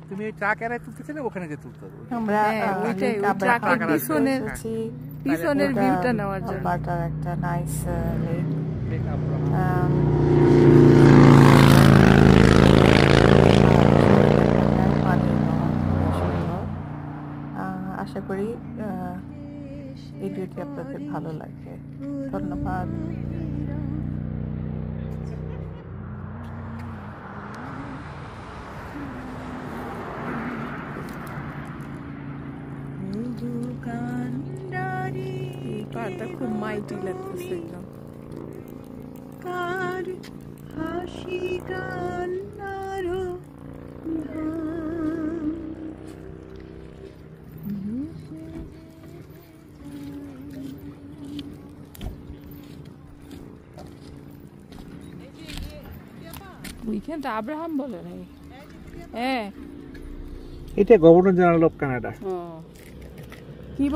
তুমি এই ট্রাক এরাই তুলতেছিলে ওখানে যে তুলতে হবে আমরা ওইটাই ট্রাকের পিছনের ভিউটা নেওয়ার জন্য বাটার একটা নাইস লেক আশা করি ভিডিওটি আপনাদের ভালো লাগবে। ধন্যবাদ। পাটা খুব মাইটি লাগতেছে একদম। কার হাসি কান্নারো উইকেন্ড আব্রাহাম বলে নাই। হ্যাঁ, এটা গভর্নর জেনারেল অফ কানাডা। কি বল